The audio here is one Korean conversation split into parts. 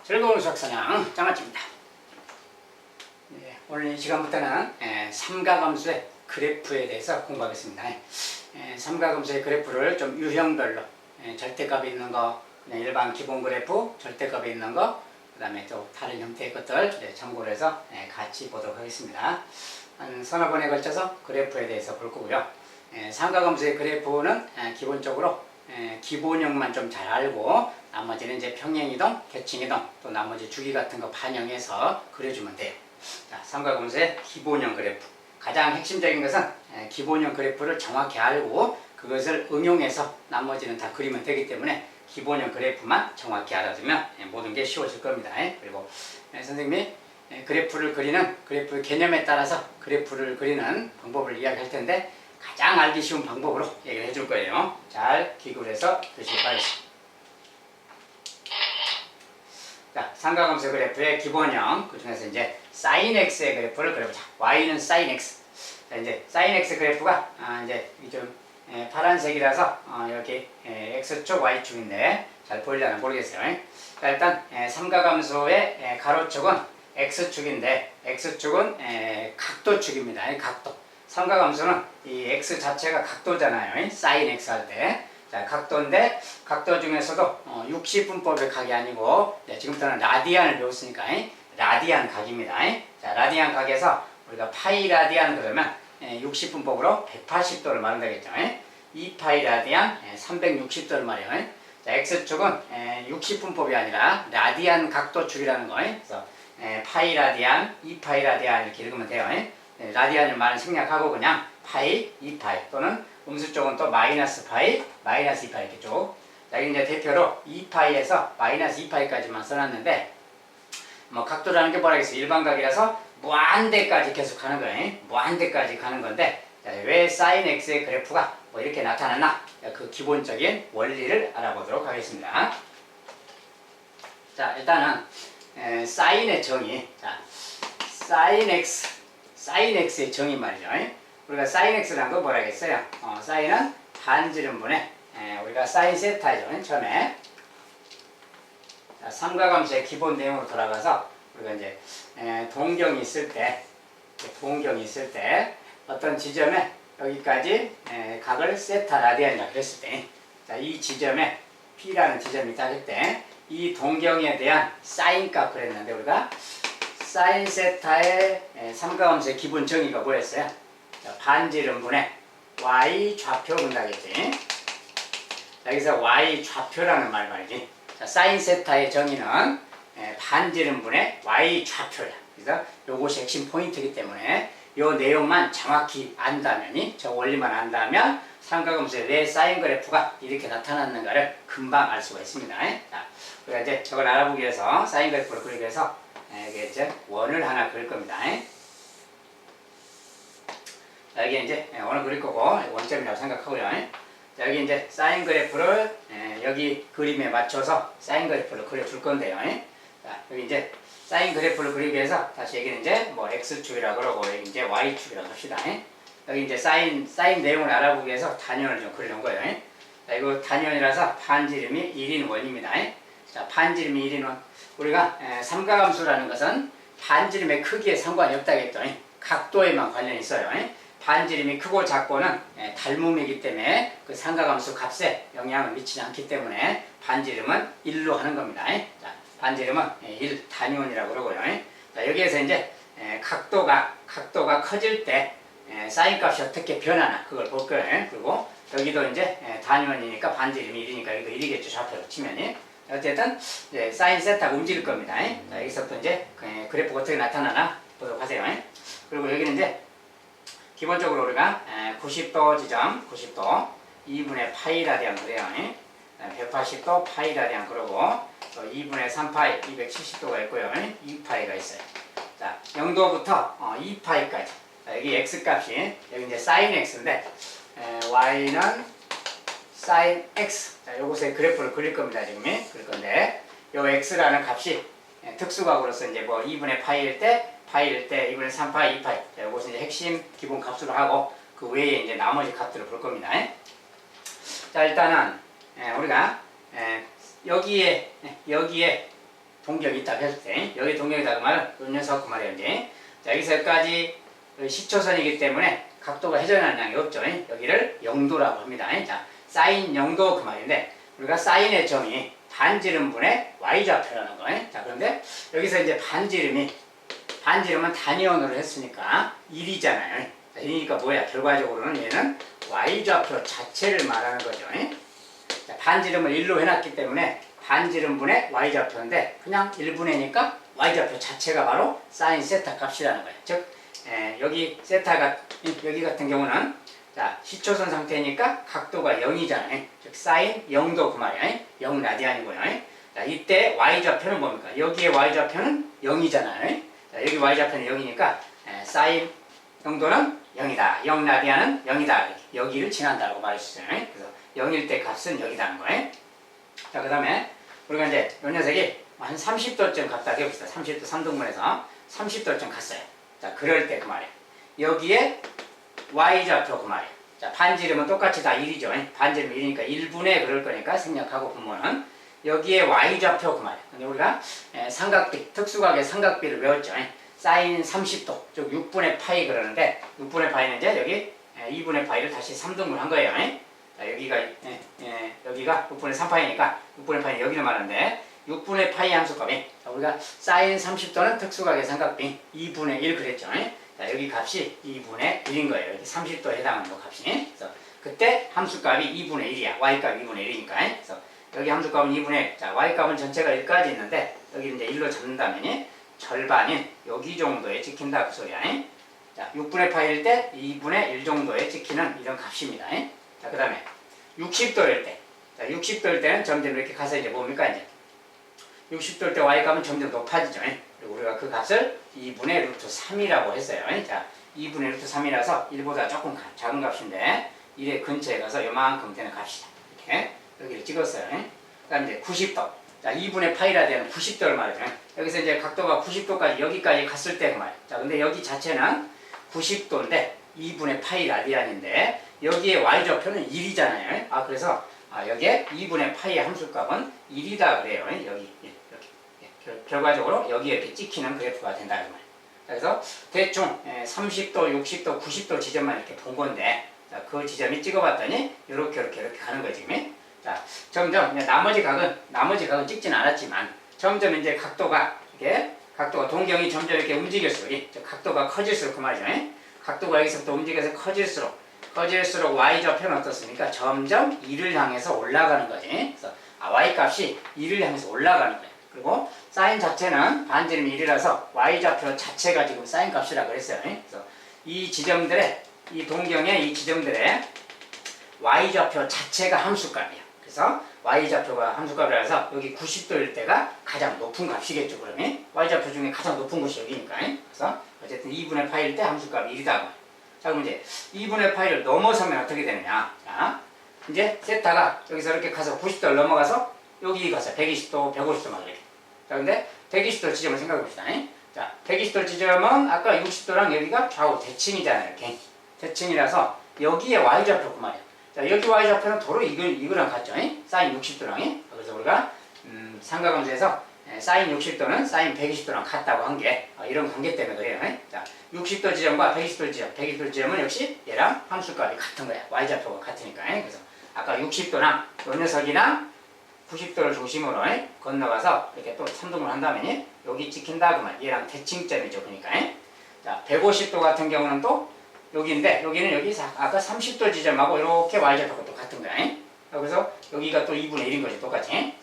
즐거운 수학사냥 장아찌입니다. 오늘 이 시간부터는 삼가함수의 그래프에 대해서 공부하겠습니다. 삼가함수의 그래프를 좀 유형별로 절대값이 있는 거, 그냥 일반 기본 그래프, 절대값이 있는 거, 그 다음에 또 다른 형태의 것들 참고를 해서 같이 보도록 하겠습니다. 한 서너 번에 걸쳐서 그래프에 대해서 볼 거고요. 삼가함수의 그래프는 기본적으로 기본형만 좀 잘 알고 나머지는 이제 평행이동, 계층이동, 또 나머지 주기 같은 거 반영해서 그려주면 돼요. 자, 삼가함수의 기본형 그래프. 가장 핵심적인 것은 기본형 그래프를 정확히 알고 그것을 응용해서 나머지는 다 그리면 되기 때문에 기본형 그래프만 정확히 알아두면 모든 게 쉬워질 겁니다. 그리고 선생님이 그래프를 그리는 그래프 개념에 따라서 그래프를 그리는 방법을 이야기할 텐데 가장 알기 쉬운 방법으로 얘기를 해줄 거예요. 잘 기구를 해서 보시기 바라겠습니다. 자, 삼가함수 그래프의 기본형, 그 중에서 이제 sin x의 그래프를 그려보자. y는 sin x. 자, 이제 sin x 그래프가 이제 좀 파란색이라서 여기 x축, y축인데 잘 보이려나 모르겠어요. 자, 일단 삼가함수의 가로축은 x축인데 x축은 각도축입니다. 각도. 삼가함수는 이 x 자체가 각도잖아요. sin x 할 때. 자, 각도인데 각도 중에서도 60분법의 각이 아니고 지금부터는 라디안을 배웠으니까 라디안 각입니다. 자, 라디안 각에서 우리가 파이 라디안 그러면 60분법으로 180도를 말한다겠죠. 2파이 라디안 360도를 말해요. 자, x축은 60분법이 아니라 라디안 각도축이라는 거예요. 그래서 파이 라디안, 2파이 라디안 이렇게 읽으면 돼요. 라디안을 많이 생략하고 그냥 파이, 2파이 또는 음수 쪽은 또 마이너스 파이, 마이너스 2파이 이렇게 쭉. 자, 여기 이제 대표로 2파이에서 마이너스 2파이까지만 써놨는데 뭐 각도라는 게 뭐라겠어요? 일반각이라서 무한대까지 계속 가는 거예요. 무한대까지 가는 건데 자, 왜 sin x의 그래프가 뭐 이렇게 나타나나 그 기본적인 원리를 알아보도록 하겠습니다. 자, 일단은 sin의 정의. 자, sin x의 정의 말이죠. 우리가 sin x라는 거 뭐라 했어요? sin은 반지름분의 우리가 sin 세타죠. 처음에. 자, 삼가함수의 기본 내용으로 돌아가서 우리가 이제 동경이 있을 때 어떤 지점에 여기까지 각을 세타 라디안이라고 그랬을 때, 자, 이 지점에 P라는 지점이 있을 때 이 동경에 대한 사인 값 그랬는데 우리가 사인 세타의 삼가함수의 기본 정의가 뭐였어요? 자, 반지름분의 y 좌표 분다겠지. 여기서 y 좌표라는 말 말이지. 자, 사인 세타의 정의는 반지름분의 y 좌표야. 그래서 요것이 핵심 포인트이기 때문에 요 내용만 정확히 안다면이, 저 원리만 안다면 삼가함수의 왜 사인 그래프가 이렇게 나타났는가를 금방 알 수가 있습니다. 자, 우리가 이제 저걸 알아보기 위해서 사인 그래프를 그리기 위해서 이게 이제 원을 하나 그릴 겁니다. 자, 여기 이제 원을 그릴 거고 원점이라고 생각하고요. 자, 여기 이제 사인 그래프를 여기 그림에 맞춰서 사인 그래프를 그려줄 건데요. 자, 여기 이제 사인 그래프를 그리기 위해서 다시 여기는 이제 뭐 x축이라고 그러고 여기 이제 y축이라고 합시다. 여기 이제 사인 내용을 알아보기 위해서 단위원을 좀 그리는 거예요. 자, 이거 단위원이라서 반지름이 1인 원입니다. 자, 반지름이 1인 원. 우리가 삼가함수라는 것은 반지름의 크기에 상관이 없다겠죠. 각도에만 관련이 있어요. 반지름이 크고 작고는 닮음이기 때문에 그 삼가함수 값에 영향을 미치지 않기 때문에 반지름은 1로 하는 겁니다. 자, 반지름은 1 단위원이라고 그러고요. 자, 여기에서 이제 각도가 커질 때 사인 값이 어떻게 변하나 그걸 볼 거예요. 그리고 여기도 이제 단위원이니까 반지름이 1이니까 여기도 1이겠죠. 좌표로 치면이. 어쨌든 이제 사인 세타가 움직일 겁니다. 자, 여기서부터 이제 그래프가 어떻게 나타나나 보도록 하세요. 그리고 여기는 이제 기본적으로 우리가 90도 지점, 90도 2분의 파이 라디안 그래요. 180도 파이 라디안 그러고 또 2분의 3파이 270도가 있고요. 2파이가 있어요. 자, 0도부터 2파이까지. 자, 여기 x 값이 여기 이제 sin x인데 y는 sin x. 자, 요것의 그래프를 그릴 겁니다. 지금 그릴 건데 요 x라는 값이 특수각으로서 이제 뭐 2분의 파이일 때 2분의 3파이, 2파이. 자, 요것은 이제 핵심 기본 값으로 하고 그 외에 이제 나머지 값들을 볼 겁니다. 자, 일단은 우리가 여기에 동경이 있다고 했을 때 여기 동경이다 그 말은 이 녀석 그 말이에요. 이제 자 여기서까지 시초선이기 때문에 각도가 회전하는 양이 없죠. 여기를 0도라고 합니다. 자 사인 0도 그 말인데 우리가 사인의 점이 반지름분의 y좌표라는 거예요. 자 그런데 여기서 이제 반지름은 단위원으로 했으니까 1이잖아요. 자, 1이니까 뭐야? 결과적으로는 얘는 y좌표 자체를 말하는 거죠. 자, 반지름을 1로 해놨기 때문에 반지름분의 y좌표인데 그냥 1분의니까 y좌표 자체가 바로 사인 세타 값이라는 거예요. 즉 여기 세타가 여기 같은 경우는 자 시초선 상태니까 각도가 0이잖아요. 즉 사인 0도 그 말이에요. 0 라디안이고요. 자 이때 y좌표는 뭡니까? 여기에 y좌표는 0이잖아요. 자, 여기 y좌표는 0이니까 사인 0도는 0이다. 0 라디안은 0이다. 여기를 지난다고 말했어요. 그래서 0일 때 값은 여기다는 거예요. 자 그 다음에 우리가 이제 이 녀석이 한 30도쯤 갔다 해봅시다. 30도 3등분해서 30도쯤 갔어요. 자 그럴 때 그 말이에요. 여기에 y좌표 그 말이에요. 자 반지름은 똑같이 다 1이죠. 반지름 1이니까 1분의 그럴 거니까 생략하고 보면은 여기에 y좌표 그 말이에요. 근데 우리가 삼각비, 특수각의 삼각비를 외웠죠. 사인 30도, 즉 6분의 파이 그러는데 6분의 파이는 이제 여기 2분의 파이를 다시 3등분 한 거예요. 자, 여기가 6분의 3파이니까 6분의 파이는 여기를 말하는데 6분의 파이 함수값이 자, 우리가 사인 30도는 특수각의 삼각비 2분의 1 그랬죠. 자, 여기 값이 2분의 1인 거예요. 여기 30도에 해당하는 거 값이. 그래서 그때 함수값이 2분의 1이야. y값이 2분의 1이니까. 그래서 여기 함수값은 2분의 1. 자, y값은 전체가 1까지 있는데 여기 이제 1로 잡는다면 절반인 여기 정도에 찍힌다 그 소리야. 자, 6분의 파일 때 2분의 1 정도에 찍히는 이런 값입니다. 자, 그 다음에 60도일 때. 자, 60도일 때는 점점 이렇게 가서 이제 뭡니까 이제 60도일 때 y값은 점점 높아지죠. 그리고 우리가 그 값을 2분의 루트 3이라고 했어요. 자, 2분의 루트 3이라서 1보다 조금 작은 값인데 1의 근처에 가서 요만큼 되는 값이다. 이렇게 여기를 찍었어요. 그 다음에 이제 90도. 자, 2분의 파이라 되는 90도를 말해요. 여기서 이제 각도가 90도까지 여기까지 갔을 때 그 말. 자, 근데 여기 자체는 90도인데 2분의 파이 라디안인데 여기에 y좌표는 1이잖아요. 아, 그래서 여기에 2분의 파이의 함수값은 1이다 그래요. 여기 이렇게. 결과적으로 여기에 이렇게 찍히는 그래프가 된다 그 말. 그래서 대충 30도, 60도, 90도 지점만 이렇게 본 건데 자, 그 지점이 찍어봤더니 이렇게 가는 거지. 자, 점점 나머지 각은 찍지는 않았지만 점점 이제 각도가 동경이 점점 이렇게 움직일수록 각도가 커질수록 그 말이죠. 각도가 여기서부터 움직여서 커질수록 y좌표는 어떻습니까? 점점 2를 향해서 올라가는 거지. 그래서 y값이 2를 향해서 올라가는 거예요. 그리고 사인 자체는 반지름 1이라서 y좌표 자체가 지금 사인 값이라고 그랬어요. 그래서 이 동경의 이 지점들의 y좌표 자체가 함수값이야. 그래서 y좌표가 함수값이라서 여기 90도일 때가 가장 높은 값이겠죠. 그러면 y좌표 중에 가장 높은 곳이 여기니까. 그래서 어쨌든 2분의 파일 때 함수값이 1이다. 자, 그럼 이제 2분의 파이를 넘어서면 어떻게 되느냐. 자, 이제 세타가 여기서 이렇게 가서 90도를 넘어가서 여기 가서 120도, 150도 막 이렇게. 자, 근데 120도 지점을 생각해 봅시다. 자, 120도 지점은 아까 60도랑 여기가 좌우 대칭이잖아요. 이렇게. 대칭이라서 여기에 y좌표 그 말이야. 자, 여기 y좌표는 도로 이거랑 같죠. 사인 60도랑. 그래서 우리가 삼각함수에서 사인 60도는 사인 120도랑 같다고 한 게 이런 관계 때문에 그래요. 자, 60도 지점과 120도 지점은 역시 얘랑 함수값이 같은 거야. y좌표가 같으니까. 그래서 아까 60도랑 요 녀석이랑 90도를 중심으로 건너가서 이렇게 또 3등분 한다면 여기 찍힌다 그만. 얘랑 대칭점이죠. 그러니까. 자, 150도 같은 경우는 또 여기인데 여기는 여기 아까 30도 지점하고 이렇게 y좌표가 또 같은 거야. 그래서 여기가 또 2분의 1인 거지. 똑같이.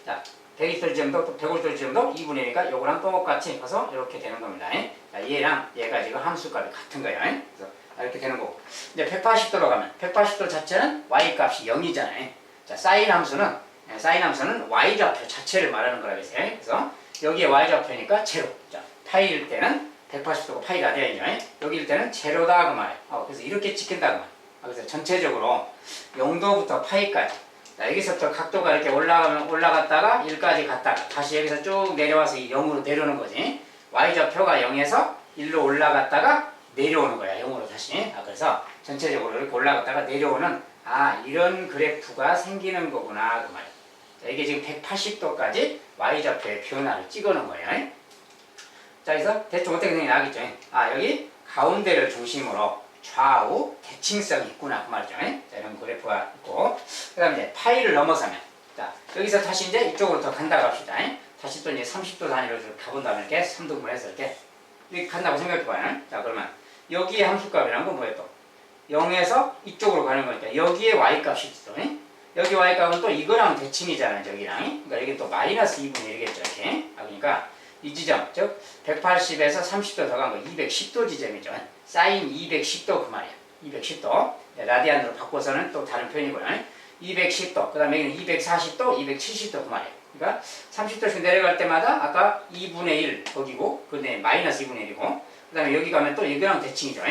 자, 120도 지점도 또 150도 지점도 2분의 1이니까 요거랑 똑같이 가서 이렇게 되는 겁니다. 자, 얘랑 얘가 지금 함수값이 같은 거예요. 그래서 이렇게 되는 거고. 이제 180도로 가면 180도 자체는 y값이 0이잖아요. 자, 사인 함수는 y좌표 자체를 말하는 거라 그랬어요. 그래서 여기에 y좌표니까 제로. 자, 파이일 때는 180도가 파이 라디안이죠. 여기일 때는 제로다 그 말이에요. 그래서 이렇게 찍힌다 그 말이에요. 그래서 전체적으로 0도부터 파이까지. 자, 여기서부터 각도가 이렇게 올라갔다가 1까지 갔다가 다시 여기서 쭉 내려와서 이 0으로 내려오는 거지. y좌표가 0에서 1로 올라갔다가 내려오는 거야. 0으로 다시. 그래서 전체적으로 이렇게 올라갔다가 내려오는 이런 그래프가 생기는 거구나 그 말이에요. 자, 이게 지금 180도까지 y좌표의 변화를 찍어놓은 거예요. 자, 그래서 대충 어떻게 생각나겠죠? 아, 여기 가운데를 중심으로 좌우 대칭성이 있구나 그 말이죠. 자, 이런 그래프가 있고, 그 다음에 이제 파이를 넘어서면, 자, 여기서 다시 이제 이쪽으로 더 간다고 합시다. 다시 또 이제 30도 단위로 가본 다음에 이렇게 3등분을 해서 이렇게 간다고 생각해봐요. 자, 그러면 여기에 함수값이라는 건 뭐예요 또? 0에서 이쪽으로 가는 거니까 여기에 y값이 있어. 여기 y값은 또 이거랑 대칭이잖아요, 저기랑. 그러니까 여기 또 마이너스 2분의 1이겠죠, 이렇게. 아, 그러니까 이 지점, 즉 180에서 30도 더 간 거 210도 지점이죠. 사인 210도 그 말이야. 210도. 라디안으로 바꿔서는 또 다른 표현이고요. 210도, 그 다음에 여기는 240도, 270도 그 말이에요. 그러니까 30도씩 내려갈 때마다 아까 2분의 1 거기고, 근데 마이너스 2분의 1이고, 그 다음에 여기 가면 또 이거랑 대칭이죠.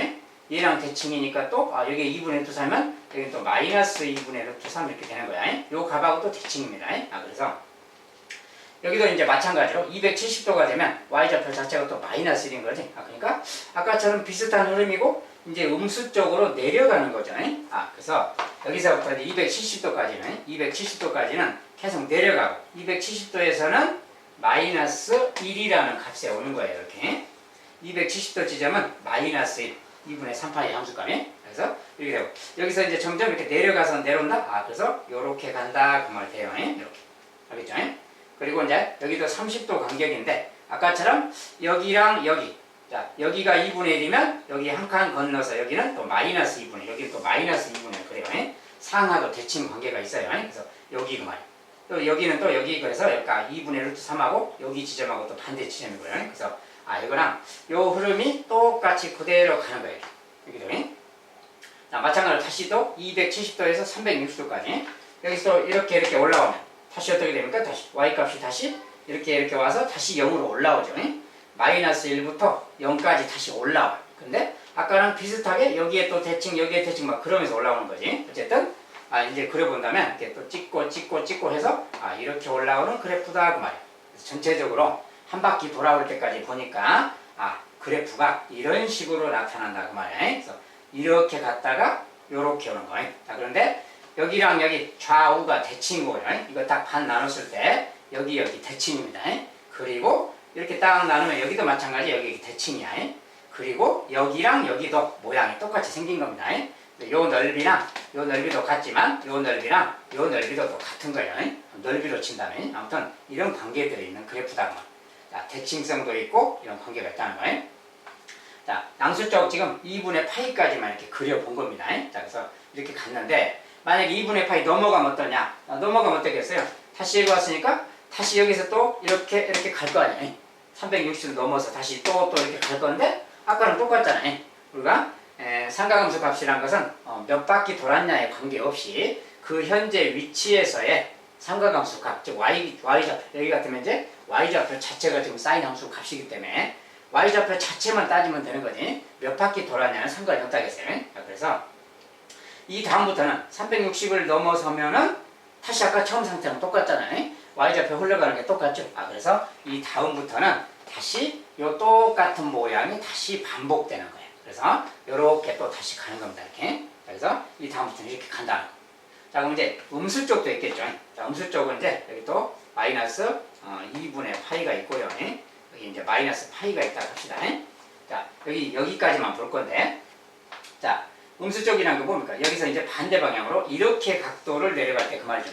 얘랑 대칭이니까 또, 아, 여기 2분의 루트 3면 여기 또 마이너스 2분의 루트 3 이렇게 되는 거야. 요 값하고 또 대칭입니다. 아, 그래서 여기도 이제 마찬가지로 270도가 되면 y좌표 자체가 또 마이너스 1인 거지. 아, 그러니까 아까처럼 비슷한 흐름이고 이제 음수 쪽으로 내려가는 거죠. 아, 그래서 여기서부터 이제 270도까지는 계속 내려가고 270도에서는 마이너스 1이라는 값에 오는 거예요. 이렇게 270도 지점은 마이너스 1, 2분의 3파이 함수값이. 그래서 이렇게 되고 여기서 이제 점점 이렇게 내려가서 내려온다. 아, 그래서 요렇게 간다 그 말 돼요. 이렇게 알겠죠? 그리고 이제 여기도 30도 간격인데 아까처럼 여기랑 여기, 자, 여기가 2분의 1이면 여기 한 칸 건너서 여기는 또 마이너스 2분의 1, 여기는 또 마이너스 2분의 1 그래요. 상하도 대칭 관계가 있어요. 그래서 여기 그 말이에요. 또 여기는 또 여기 그래서 여기가 2분의 루트 3하고 여기 지점하고 또 반대 지점이고요. 그래서 아, 이거랑 요 흐름이 똑같이 그대로 가는 거예요. 여기도. 자, 마찬가지로 다시 또 270도에서 360도까지 여기서 이렇게 올라오면 다시 어떻게 됩니까? 다시 y값이 다시 이렇게 와서 다시 0으로 올라오죠. 마이너스 1부터 0까지 다시 올라와요. 근데 아까랑 비슷하게 여기에 또 대칭, 여기에 대칭 막 그러면서 올라오는 거지. 어쨌든 아, 이제 그려본다면 이렇게 또 찍고 해서 아, 이렇게 올라오는 그래프다 그 말이에요. 그래서 전체적으로 한 바퀴 돌아올 때까지 보니까 아, 그래프가 이런 식으로 나타난다 그 말이에요. 그래서 이렇게 갔다가 요렇게 오는 거예요. 자, 그런데 여기랑 여기 좌우가 대칭이고요. 이거 딱 반 나눴을 때 여기 대칭입니다. 그리고 이렇게 딱 나누면 여기도 마찬가지 여기 대칭이야. 그리고 여기랑 여기도 모양이 똑같이 생긴 겁니다. 요 넓이랑 요 넓이도 같지만 요 넓이랑 요 넓이도 또 같은 거예요. 넓이로 친다면 아무튼 이런 관계들이 있는 그래프다. 자, 대칭성도 있고 이런 관계가 있다는 거예요. 자, 양수적 지금 2분의 파이까지만 이렇게 그려본 겁니다. 자, 그래서 이렇게 갔는데 만약에 2분의 파이 넘어가면 어떠냐? 넘어가면 어떻겠어요? 다시 여기 왔으니까 다시 여기서 또 이렇게 갈 거 아니에요? 360도 넘어서 다시 또 이렇게 갈 건데 아까랑 똑같잖아요. 우리가 삼각함수 값이란 것은 몇 바퀴 돌았냐에 관계없이 그 현재 위치에서의 삼각함수 값, 즉 y좌표, 여기 같으면 이제 y좌표 자체가 지금 사인 함수 값이기 때문에 y좌표 자체만 따지면 되는 거지 몇 바퀴 돌았냐는 상관이 없다겠어요. 그래서 이 다음부터는 360을 넘어서면은 다시 아까 처음 상태랑 똑같잖아요. y좌표 흘러가는 게 똑같죠. 아, 그래서 이 다음부터는 다시 요 똑같은 모양이 다시 반복되는 거예요. 그래서 요렇게 또 다시 가는 겁니다. 이렇게. 그래서 이 다음부터는 이렇게 간다는 거예요. 자, 그럼 이제 음수 쪽도 있겠죠. 자, 음수 쪽은 이제 여기 또 마이너스 2분의 파이가 있고요. 여기 이제 마이너스 파이가 있다고 합시다. 자, 여기까지만 볼 건데. 자, 음수 쪽이란 거 뭡니까? 여기서 이제 반대 방향으로 이렇게 각도를 내려갈 때 그 말이죠.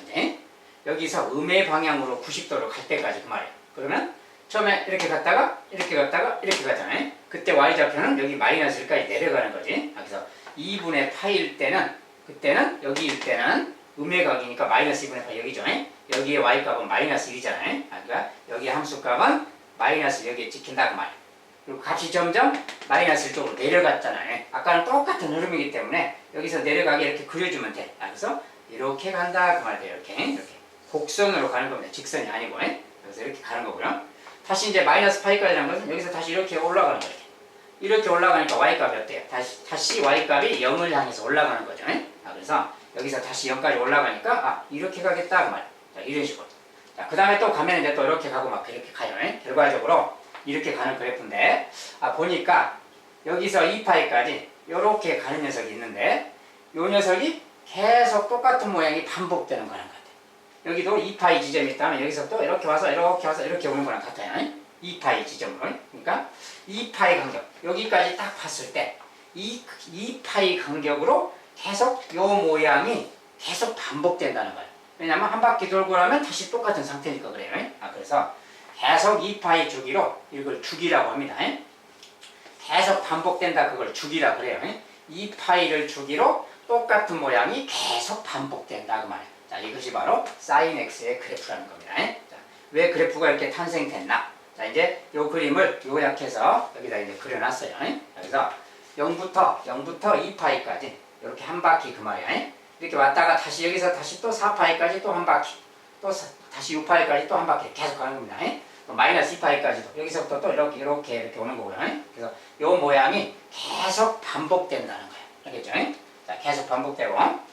여기서 음의 방향으로 90도로 갈 때까지 그 말이에요. 그러면 처음에 이렇게 갔다가 이렇게 가잖아요. 그때 y좌표는 여기 마이너스 1까지 내려가는 거지. 그래서 2분의 파이일 때는 그때는 여기일 때는 음의 각이니까 마이너스 2분의 파이 여기죠. 여기에 y값은 마이너스 1이잖아요. 그러니까 여기 함수값은 마이너스 여기에 찍힌다 그 말이에요. 그리고 값이 점점 마이너스 1쪽으로 내려갔잖아요. 아까는 똑같은 흐름이기 때문에 여기서 내려가게 이렇게 그려주면 돼. 그래서 이렇게 간다 그 말이에요. 이렇게 곡선으로 가는 겁니다. 직선이 아니고. 그래서 이렇게 가는 거고요. 다시 이제 마이너스 파이까지라는 것은 여기서 다시 이렇게 올라가는 거예요. 이렇게 올라가니까 y값이 어때요? 다시 y값이 0을 향해서 올라가는 거죠. 그래서 여기서 다시 0까지 올라가니까 이렇게 가겠다 그 말이에요. 자, 이런 식으로. 자, 그 다음에 또 가면 이제 또 이렇게 가고 막 이렇게 가요. 결과적으로 이렇게 가는 그래프인데 보니까 여기서 2파이까지 이렇게 가는 녀석이 있는데 이 녀석이 계속 똑같은 모양이 반복되는 거는 것 같아요. 여기도 2파이 지점이 있다면 여기서부터 이렇게 와서 이렇게 오는 거랑 같아요. 2파이 지점으로. 그러니까 2파이 간격. 여기까지 딱 봤을 때 2파이 간격으로 계속 요 모양이 계속 반복된다는 거예요. 왜냐면 한 바퀴 돌고 나면 다시 똑같은 상태니까 그래요. 그래서 계속 2파이 주기로 이걸 주기라고 합니다. 계속 반복된다 그걸 주기라고 그래요. 2파이를 주기로 똑같은 모양이 계속 반복된다 그 말이에요. 자, 이것이 바로 sin x의 그래프라는 겁니다. 자, 왜 그래프가 이렇게 탄생됐나? 자, 이제 요 그림을 요약해서 여기다 이제 그려놨어요. 그래서 0부터 2파이까지 이렇게 한 바퀴 그 말이야. 이렇게 왔다가 다시 여기서 다시 또 4파이까지 또 한 바퀴, 또 다시 6파이까지 또 한 바퀴 계속 가는 겁니다. 또 마이너스 2파이까지도 여기서부터 또 이렇게 오는 거고요. 그래서 요 모양이 계속 반복된다는 거예요. 알겠죠? 자, 계속 반복되고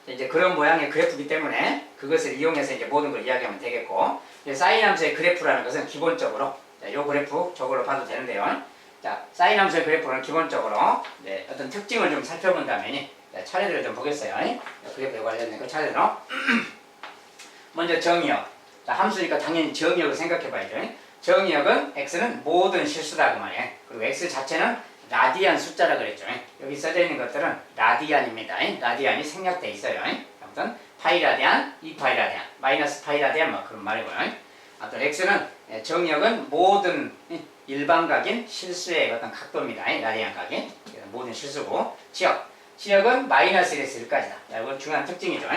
이제 그런 모양의 그래프이기 때문에 그것을 이용해서 이제 모든 걸 이야기하면 되겠고, 사인 함수의 그래프라는 것은 기본적으로 자, 요 그래프 저걸로 봐도 되는데요. 자, 사인 함수의 그래프는 기본적으로 어떤 특징을 좀 살펴본다면 차례대로 좀 보겠어요. 그래프에 관련된 그 차례대로 먼저 정의역. 자, 함수니까 당연히 정의역을 생각해 봐야죠. 정의역은 x는 모든 실수다 그 말이에요. 그리고 x 자체는 라디안 숫자라 그랬죠. 여기 써져 있는 것들은 라디안입니다. 라디안이 생략돼 있어요. 아무튼 파이 라디안, 2파이 라디안, 마이너스 파이 라디안 뭐 그런 말이고요. 아무튼 x는 정의역은 모든 일반각인 실수의 어떤 각도입니다. 라디안 각인 모든 실수고, 지역은 마이너스 1에서 1까지다. 이건 중요한 특징이죠.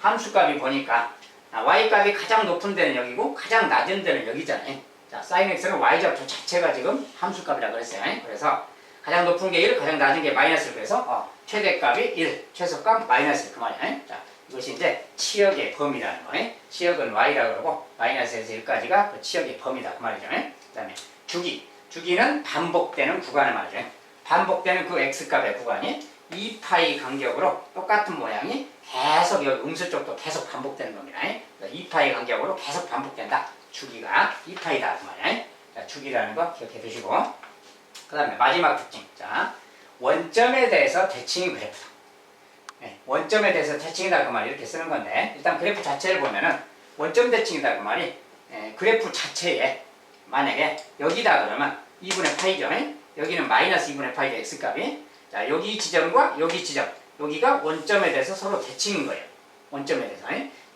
함수값이 보니까 y값이 가장 높은 데는 여기고 가장 낮은 데는 여기잖아요. 자, sin x는 y좌표 자체가 지금 함수값이라고 그랬어요. 그래서 가장 높은 게 1, 가장 낮은 게 마이너스 1, 그래서 최대값이 1, 최소값 마이너스 1 그 말이에요. 자, 이것이 이제 치역의 범위라는 거예요. 치역은 y라고 그러고 마이너스에서 1까지가 그 치역의 범위다 그 말이죠. 그 다음에 주기는 반복되는 구간을 말이죠. 반복되는 그 x값의 구간이 2파이 간격으로 똑같은 모양이 계속 여기 음수 쪽도 계속 반복되는 겁니다. 2파이 간격으로 계속 반복된다. 주기가 2파이다 그 말이에요. 자, 주기라는 거 기억해 두시고, 그 다음에 마지막 특징. 자, 원점에 대해서 대칭인 그래프다. 원점에 대해서 대칭이다 그 말이 이렇게 쓰는 건데, 일단 그래프 자체를 보면은 원점 대칭이다 그 말이 그래프 자체에 만약에 여기다 그러면 2분의 파이죠. 여기는 마이너스 2분의 파이죠. x값이. 자, 여기 지점과 여기 지점, 여기가 원점에 대해서 서로 대칭인 거예요. 원점에 대해서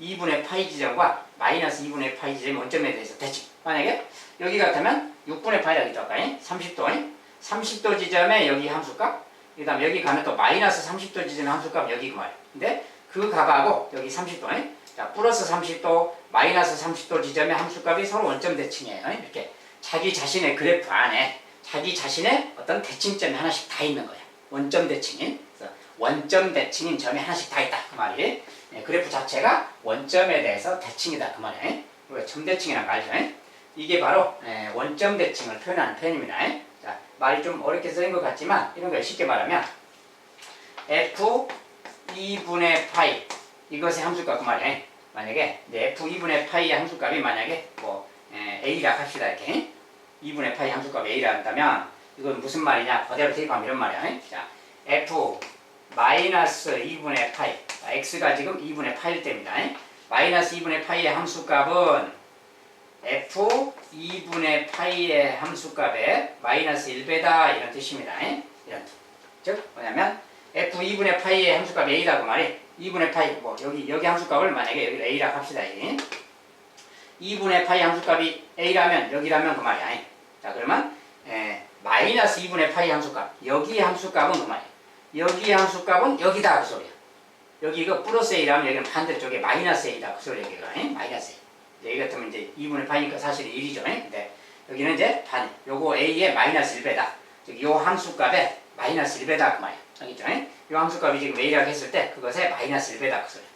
2분의 파이 지점과 마이너스 2분의 파이 지점이 원점에 대해서 대칭. 만약에 여기 같으면 6분의 파이라고 있죠. 30도 30도 지점에 여기 함수값, 그 다음 여기 가면 또 마이너스 30도 지점의 함수값 여기 그 말이에요. 근데 그 값하고 여기 30도 자, 플러스 30도, 마이너스 30도 지점의 함수값이 서로 원점 대칭이에요. 이렇게 자기 자신의 그래프 안에 자기 자신의 어떤 대칭점이 하나씩 다 있는 거예요. 원점 대칭인. 그래서 원점 대칭인 점이 하나씩 다 있다 그 말이. 그래프 자체가 원점에 대해서 대칭이다 그 말이에요. 우리가 점대칭이라는 거 알죠? 이게 바로 원점 대칭을 표현하는 표현입니다. 자, 말이 좀 어렵게 쓰인 것 같지만 이런 걸 쉽게 말하면 f 2분의 파이 이것의 함수값 그 말이에요. 만약에 f 2분의 파이의 함수값이 만약에 뭐 a라 합시다. 이렇게 2분의 파이 함수값 a라 한다면 이건 무슨 말이냐? 그대로 대입하면 이런 말이야. 자, f 마이너스 2분의 파이 x가 지금 2분의 파일 때입니다. 마이너스 2분의 파이의 함수값은 f 2분의 파이의 함수값에 마이너스 1배다 이런 뜻입니다. 이런 뜻. 즉 뭐냐면 f 2분의 파이의 함수값 a라고 말이 2분의 파이 뭐 여기 함수값을 만약에 여기 a라고 합시다. 2분의 파이 함수값이 a라면 여기라면 그 말이야. 자, 그러면 마이너스 2분의 파이 함수값 여기 함수값은 그 말이야. 여기 함수값은 여기다 그 소리야. 여기 이거 플러스 a라면 여기는 반대쪽에 마이너스 a다 그 소리야. 마이너스 a. 여기 같으면 이제 2분의 파이니까 사실 1이죠. 근데 여기는 이제 요거 a의 마이너스 1배다. 즉 요 함수값에 마이너스 1배다 그 말이야. 알겠죠? 요 함수값이 지금 a라고 했을 때 그것에 마이너스 1배다 그 소리야.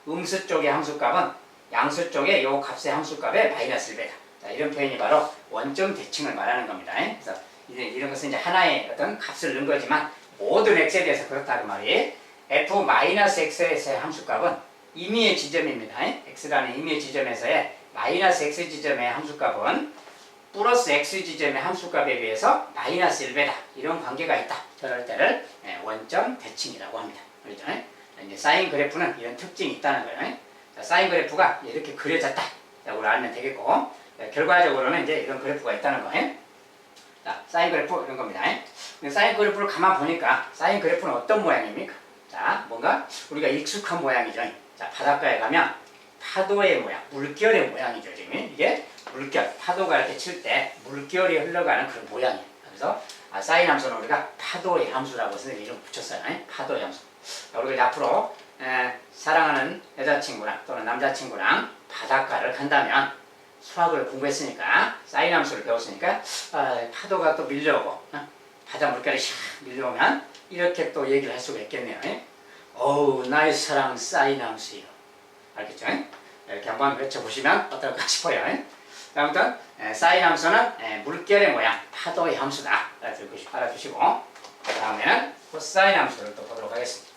음수 쪽의 함수값은 양수 쪽의 요 값의 함수값에 마이너스 1배다. 자, 이런 표현이 바로 원점 대칭을 말하는 겁니다. 그래서 이런 것은 이제 하나의 어떤 값을 넣은 거지만 모든 x에 대해서 그렇다는 말이 f-x에서의 함수값은 임의의 지점입니다. x라는 임의의 지점에서의 마이너스 x 지점의 함수값은 플러스 x 지점의 함수값에 비해서 마이너스 1배다. 이런 관계가 있다. 저럴 때를 원점 대칭이라고 합니다. 그렇죠? 이제 사인 그래프는 이런 특징이 있다는 거예요. 자, 사인 그래프가 이렇게 그려졌다. 라고 알면 되겠고, 결과적으로는 이제 이런 그래프가 있다는 거예요. 자, 사인 그래프 이런 겁니다. 사인 그래프를 가만 보니까 사인 그래프는 어떤 모양입니까? 자, 뭔가 우리가 익숙한 모양이죠. 자, 바닷가에 가면 파도의 모양, 물결의 모양이죠. 지금 이게 물결, 파도가 이렇게 칠 때 물결이 흘러가는 그런 모양이에요. 그래서 사인 함수는 우리가 파도의 함수라고 선생님이 이름 붙였어요. 파도의 함수. 우리가 앞으로 사랑하는 여자친구랑 또는 남자친구랑 바닷가를 간다면 수학을 공부했으니까 사인 함수를 배웠으니까 파도가 또 밀려오고 바다 물결이 샥 밀려오면 이렇게 또 얘기를 할 수가 있겠네요. 어우 나의 사랑 사인 함수요. 알겠죠? 이렇게 한번 외쳐보시면 어떨까 싶어요. 아무튼 사인 함수는 물결의 모양, 파도의 함수다. 알아두시고 다음에는 코사인 함수를 또 보도록 하겠습니다.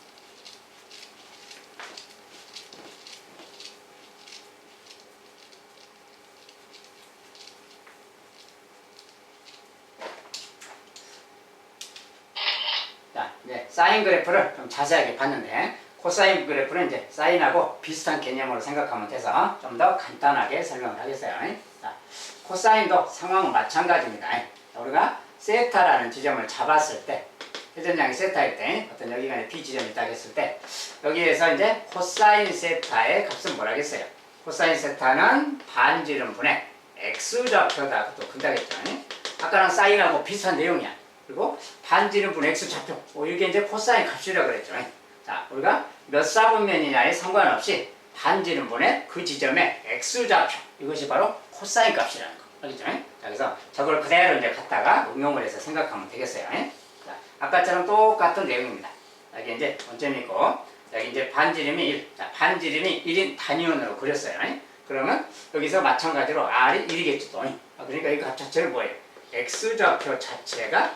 자, 이제 사인 그래프를 좀 자세하게 봤는데 코사인 그래프는 이제 사인하고 비슷한 개념으로 생각하면 돼서 좀 더 간단하게 설명을 하겠어요. 자, 코사인도 상황은 마찬가지입니다. 우리가 세타라는 지점을 잡았을 때, 회전량이 세타일 때, 어떤 여기가 B 지점이 있다고 했을 때, 여기에서 이제 코사인 세타의 값은 뭐라겠어요? 코사인 세타는 반지름분의 X좌표다. 또 근다겠죠. 아까랑 사인하고 비슷한 내용이야. 그리고 반지름분 X좌표. 이게 이제 코사인 값이라고 그랬죠. 자, 우리가 몇 사분면이냐에 상관없이 반지름분의 그 지점의 X좌표. 이것이 바로 코사인 값이라는 거. 알겠죠? 자, 그래서 저걸 그대로 이제 갖다가 응용을 해서 생각하면 되겠어요. 자, 아까처럼 똑같은 내용입니다. 여기 이제 원점이 있고, 여기 이제 반지름이 1. 자, 반지름이 1인 단위원으로 그렸어요. 그러면 여기서 마찬가지로 R이 1이겠죠. 또. 그러니까 이 값 자체를 뭐예요? X좌표 자체가,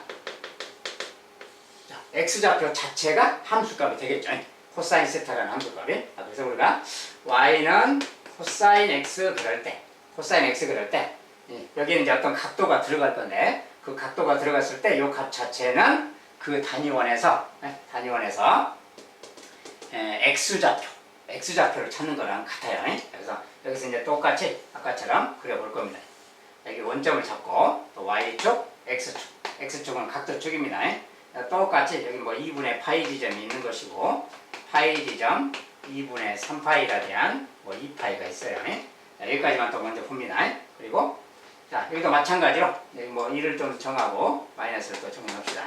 자, X좌표 자체가 함수값이 되겠죠. 코사인 세타라는 함수값이. 그래서 우리가 Y는 코사인 X 그럴 때, 코사인 X 그럴 때, 여기는 이제 어떤 각도가 들어갈 건데, 그 각도가 들어갔을 때 이 값 자체는 그 단위원에서 X좌표를 찾는 거랑 같아요. 그래서 여기서 이제 똑같이 아까처럼 그려볼 겁니다. 여기 원점을 잡고 또 Y축, X축, X축은 각도축입니다. 똑같이 여기 뭐 2분의 파이 지점이 있는 것이고 파이 지점 2분의 3파이라 대한 뭐 2파이가 있어요. 자, 여기까지만 또 먼저 봅니다. 그리고 자, 여기도 마찬가지로 여기 뭐 1을 좀 정하고 마이너스를 또 정해놓읍시다.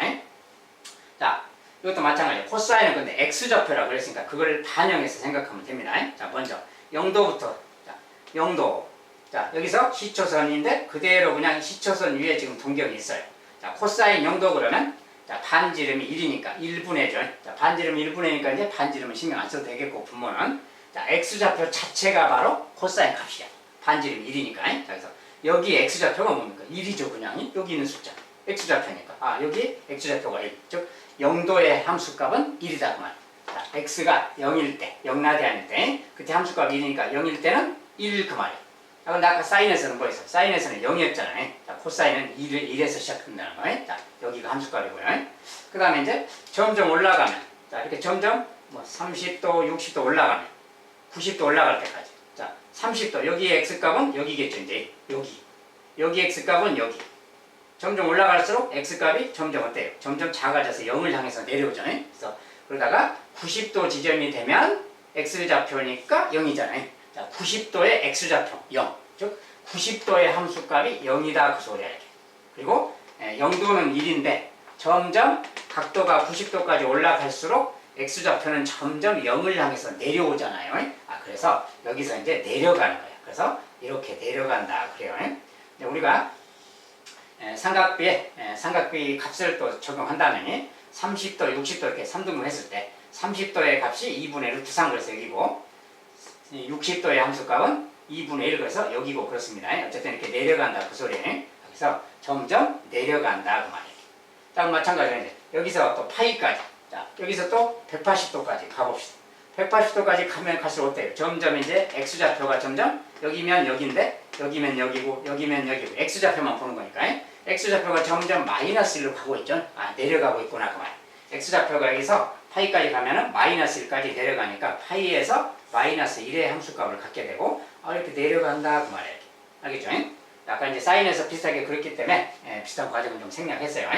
자, 이것도 마찬가지로 코사인은 근데 X좌표라고 그랬으니까 그걸 반영해서 생각하면 됩니다. 자, 먼저 0도부터 자, 0도. 자, 여기서 시초선인데 그대로 그냥 시초선 위에 지금 동경이 있어요. 자, 코사인 0도 그러면 자, 반지름이 1이니까 1분의죠. 자, 반지름이 1분의니까 이제 반지름은 신경 안 써도 되겠고 분모는 자, X좌표 자체가 바로 코사인 값이야. 반지름이 1이니까. 자, 그래서 여기 X좌표가 뭡니까? 1이죠, 그냥. 여기 있는 숫자. X좌표니까. 여기 X좌표가 1. 즉, 0도의 함수값은 1이다, 그 말. 자, X가 0일 때, 0나대안일 때, 그때 함수값이 1이니까 0일 때는 1 그 말이야. 자, 근데 아까 사인에서는 뭐 있어? 사인에서는 0이었잖아요. 자, 코사인은 1에서 시작한다는 거예요. 자, 여기가 함수값이고요. 그 다음에 이제 점점 올라가면, 자, 이렇게 점점 뭐 30도, 60도 올라가면, 90도 올라갈 때까지. 자, 30도, 여기의 X값은 여기겠죠, 이제. 여기 X값은 여기. 점점 올라갈수록 X값이 점점 어때요? 점점 작아져서 0을 향해서 내려오죠. 그래서 그러다가 90도 지점이 되면 X좌표니까 0이잖아요. 자, 90도의 X좌표 0. 즉 90도의 함수값이 0이다 그 소리야. 이렇게. 그리고 0도는 1인데 점점 각도가 90도까지 올라갈수록 X좌표는 점점 0을 향해서 내려오잖아요. 그래서 여기서 이제 내려가는 거예요. 그래서 이렇게 내려간다 그래요. 우리가 삼각비 값을 또 적용한다면 30도, 60도 이렇게 3등분 했을 때 30도의 값이 2분의 루트 3 그래서 여기고 60도의 함수값은 2분의 1 그래서 여기고 그렇습니다. 어쨌든 이렇게 내려간다 그 소리예요. 그래서 점점 내려간다 그 말이에요. 자, 마찬가지로 이제 여기서 또 파이까지, 자 여기서 또 180도까지 가봅시다. 180도까지 가면 갈수록 어때요? 점점 이제 X좌표가 점점 여기면 여기인데 여기면 여기고 여기면 여기고 X좌표만 보는 거니까 X좌표가 점점 마이너스 1로 가고 있죠. 내려가고 있구나 그 말. X좌표가 여기서 파이까지 가면은 마이너스 1까지 내려가니까 파이에서 마이너스 1의 함수값을 갖게 되고 이렇게 내려간다 그 말이에요. 알겠죠? 아까 이제 사인에서 비슷하게 그렸기 때문에 비슷한 과정을 좀 생략했어요.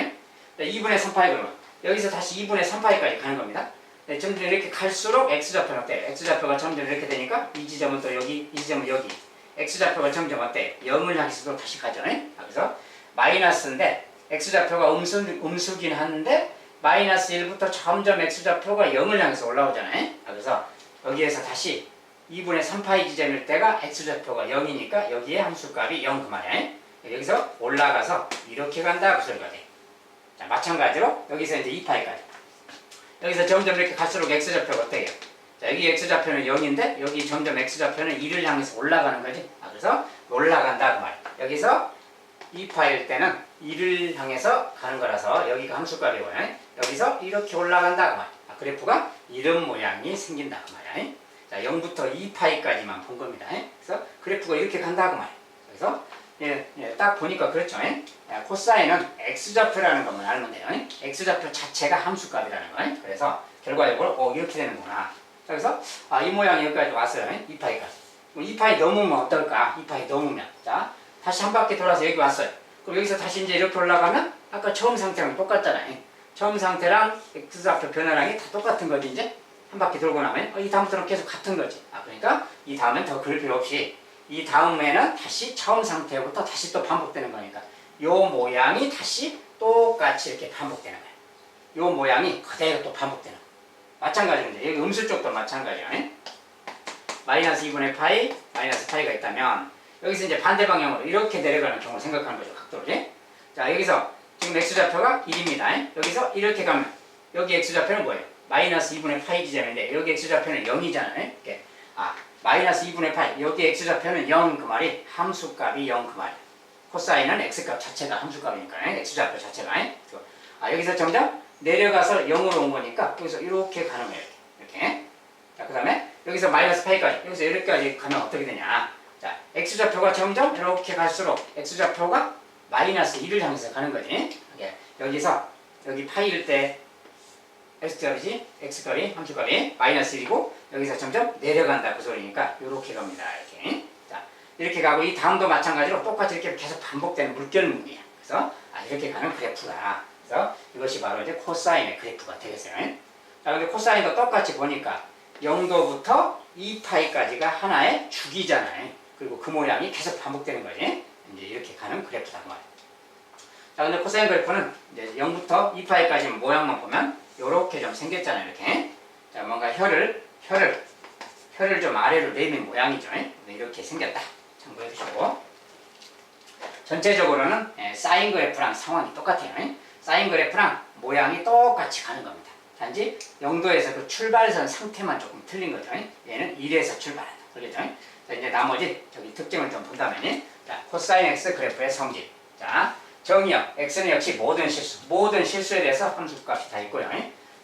2분의 3파이 그러면 여기서 다시 2분의 3파이까지 가는 겁니다. 점점 이렇게 갈수록 x좌표는 어때요? x좌표가 점점 이렇게 되니까 이 지점은 또 여기, 이 지점은 여기. x좌표가 점점 어때요? 0을 향해서도 다시 가죠. 그래서 마이너스인데 x좌표가 음수긴 한데 마이너스 1부터 점점 x좌표가 0을 향해서 올라오잖아요. 그래서 여기에서 다시 2분의 3파이 지점일 때가 x좌표가 0이니까 여기에 함수값이 0 그 말이에요. 여기서 올라가서 이렇게 간다 그 소리가 돼. 자, 마찬가지로 여기서 이제 2파이까지. 여기서 점점 이렇게 갈수록 x좌표가 어때요? 자, 여기 x좌표는 0인데 여기 점점 x좌표는 1을 향해서 올라가는 거지. 그래서 올라간다 그 말. 여기서 2파일 때는 1을 향해서 가는 거라서 여기가 함수값이고요. 여기서 이렇게 올라간다 그 말. 그래프가 이런 모양이 생긴다 그 말이야. 자, 0부터 2파이까지만 본 겁니다. 그래서 그래프가 이렇게 간다 그 말. 그래서 딱 보니까 그렇죠. 코사인은 x좌표라는 것만 알면 돼요. x좌표 자체가 함수값이라는 거예요. 그래서 결과적으로 이렇게 되는구나. 그래서 이 모양이 여기까지 왔어요. 2파이까지. 2파이 넘으면 어떨까? 2파이 넘으면. 자, 다시 한 바퀴 돌아서 여기 왔어요. 그럼 여기서 다시 이제 이렇게 올라가면 아까 처음 상태랑 똑같잖아요. 처음 상태랑 x좌표 변화량이 다 똑같은 거지 이제. 한 바퀴 돌고 나면 이 다음부터는 계속 같은 거지. 그러니까 이 다음엔 더 그럴 필요 없이 이 다음에는 다시 처음 상태부터 다시 또 반복되는 거니까 요 모양이 다시 똑같이 이렇게 반복되는 거예요. 요 모양이 그대로 또 반복되는 거예요. 마찬가지입니다. 여기 음수 쪽도 마찬가지예요. 마이너스 2분의 파이, 마이너스 파이가 있다면 여기서 이제 반대 방향으로 이렇게 내려가는 경우를 생각하는 거죠. 각도를. 자, 여기서 지금 x좌표가 1입니다. 여기서 이렇게 가면 여기 x좌표는 뭐예요? 마이너스 2분의 파이 지점인데 여기 x좌표는 0이잖아요. 이렇게. 마이너스 2분의 파이 여기 x좌표는 0 그 말이 함수값이 0 그 말이에요. 코사인은 x값 자체가 함수값이니까 x좌표 자체가. 여기서 점점 내려가서 0으로 온 거니까 여기서 이렇게 가는 거예요. 이렇게. 자, 그 다음에 여기서 마이너스 파이까지 여기서 이렇게까지 가면 어떻게 되냐. 자, x좌표가 점점 이렇게 갈수록 x좌표가 마이너스 1을 향해서 가는 거지. 여기서 여기 파이일 때 x값이지 x값이 함수값이 마이너스 1이고 여기서 점점 내려간다 그 소리니까 이렇게 갑니다. 이렇게. 자, 이렇게 가고 이 다음도 마찬가지로 똑같이 이렇게 계속 반복되는 물결문이에요. 그래서 이렇게 가는 그래프다. 그래서 이것이 바로 이제 코사인의 그래프가 되겠어요. 자, 근데 코사인도 똑같이 보니까 0도부터 2파이까지가 하나의 주기잖아요. 그리고 그 모양이 계속 반복되는 거지. 이제 이렇게 가는 그래프다 그 말이에요. 자, 근데 코사인 그래프는 이제 0부터 2파이까지 모양만 보면 요렇게 좀 생겼잖아요. 이렇게. 자, 뭔가 혀를 좀 아래로 내민 모양이죠. 이렇게 생겼다. 참고해 주시고. 전체적으로는 사인 그래프랑 상황이 똑같아요. 사인 그래프랑 모양이 똑같이 가는 겁니다. 단지 0도에서 그 출발선 상태만 조금 틀린 거죠. 얘는 1에서 출발한다. 그렇죠? 자, 이제 나머지 저기 특징을 좀 본다면, 자, 코사인 x 그래프의 성질. 자, 정의역, x는 역시 모든 실수에 대해서 함수값이 다 있고요.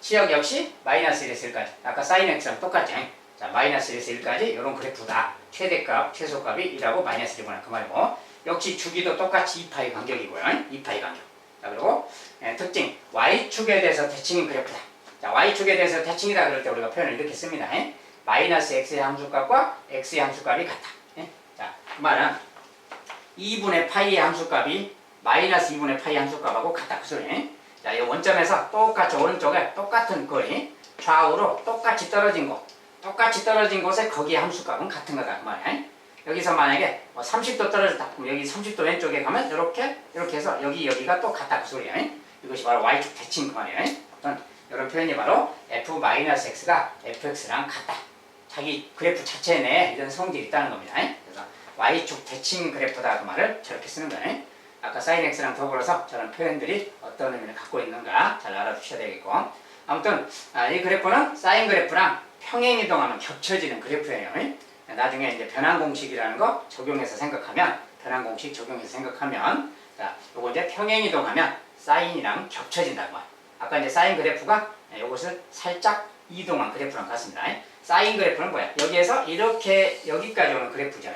치역 역시 마이너스 1에서 1까지. 아까 사인 x랑 똑같죠. 자, 마이너스 1에서 1까지 이런 그래프다. 최대값, 최소값이 1하고 마이너스 1이구나 그 말이고. 역시 주기도 똑같이 2파이 간격이고요. 2파이 간격. 자, 그리고 특징, y축에 대해서 대칭인 그래프다. 자, y축에 대해서 대칭이다 그럴 때 우리가 표현을 이렇게 씁니다. 마이너스 x의 함수값과 x의 함수값이 같다. 자, 그 말은 2분의 파이의 함수값이 마이너스 2분의 파이 함수값하고 같다 그 소리. 자, 이 원점에서 똑같이 오른쪽에 똑같은 거리 좌우로 똑같이 떨어진 곳에 거기에 함수값은 같은 거다 그 말이야. 여기서 만약에 30도 떨어졌다 그럼 여기 30도 왼쪽에 가면 이렇게 해서 여기가 또 같다 그 소리야. 이것이 바로 y축 대칭 그 말이야. 어떤 이런 표현이 바로 f-x가 fx랑 같다. 자기 그래프 자체 내에 이런 성질이 있다는 겁니다. 그래서 y축 대칭 그래프다 그 말을 저렇게 쓰는 거예요. 아까 sin x랑 더불어서 저런 표현들이 어떤 의미를 갖고 있는가 잘 알아두셔야 되겠고, 아무튼 이 그래프는 사인 그래프랑 평행이동하면 겹쳐지는 그래프예요. 나중에 이제 변환공식이라는 거 적용해서 생각하면, 자, 요거 이제 평행이동하면 사인이랑 겹쳐진다고 말. 아까 이제 사인 그래프가 요것을 살짝 이동한 그래프랑 같습니다. 사인 그래프는 뭐야? 여기에서 이렇게 여기까지 오는 그래프죠.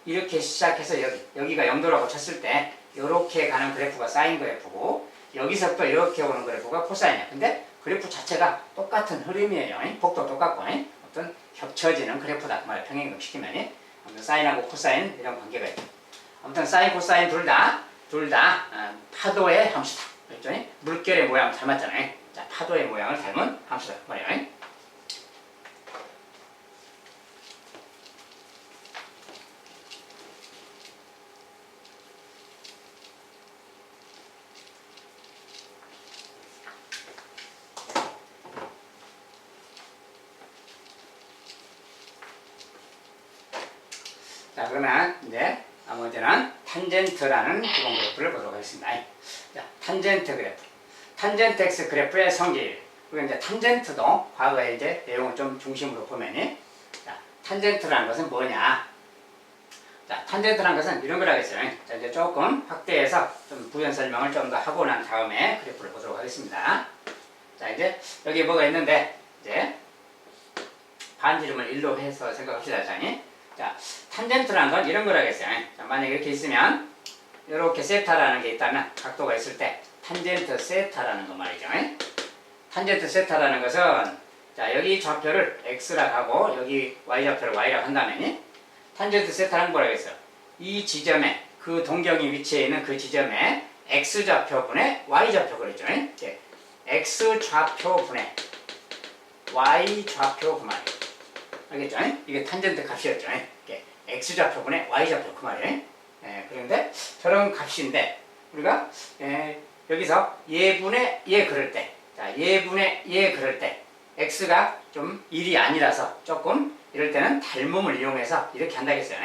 이렇게 시작해서 여기가 0도라고 쳤을 때 이렇게 가는 그래프가 사인 그래프고, 여기서부터 이렇게 오는 그래프가 코사인이야. 근데 그래프 자체가 똑같은 흐름이에요. 폭도 똑같고. 어떤 겹쳐지는 그래프다. 그 말이야. 평행이동 시키면. 아무튼 사인하고 코사인 이런 관계가 있다. 아무튼 사인, 코사인 둘 다 파도의 함수다. 그랬죠? 물결의 모양 닮았잖아요. 자, 파도의 모양을 닮은 함수다. 그 말이야. 자, 그러면 이제 나머지는 탄젠트라는 기본 그래프를 보도록 하겠습니다. 자, 탄젠트 그래프. 탄젠트 x 그래프의 성질. 그리고 이제 탄젠트도 과거에 이제 내용을 좀 중심으로 보면이, 자, 탄젠트라는 것은 뭐냐? 자, 탄젠트라는 것은 이런 걸 하겠어요. 자, 이제 조금 확대해서 좀 부연 설명을 좀 더 하고 난 다음에 그래프를 보도록 하겠습니다. 자, 이제 여기 뭐가 있는데, 이제 반지름을 1로 해서 생각합시다. 자, 탄젠트라는 건 이런 걸 하겠어요. 자, 만약에 이렇게 있으면 이렇게 세타라는 게 있다면 각도가 있을 때 탄젠트 세타라는 거 말이죠. 탄젠트 세타라는 것은 자, 여기 좌표를 x라고 하고 여기 y 좌표를 y라고 한다면 탄젠트 세타는 뭐라고 했어요? 이 지점에 그 동경이 위치해 있는 그 지점에 x 좌표분의 y 좌표 그랬죠. x 좌표분의 y 좌표 그 말이에요. 알겠죠? 이게 탄젠트 값이었죠. x 좌표분의 y 좌표 그 말이에요. 그런데 저런 값인데 우리가 여기서 예분의 예 그럴 때, 자, 예분의 예 그럴 때 x가 좀 1이 아니라서 조금 이럴 때는 닮음을 이용해서 이렇게 한다겠어요.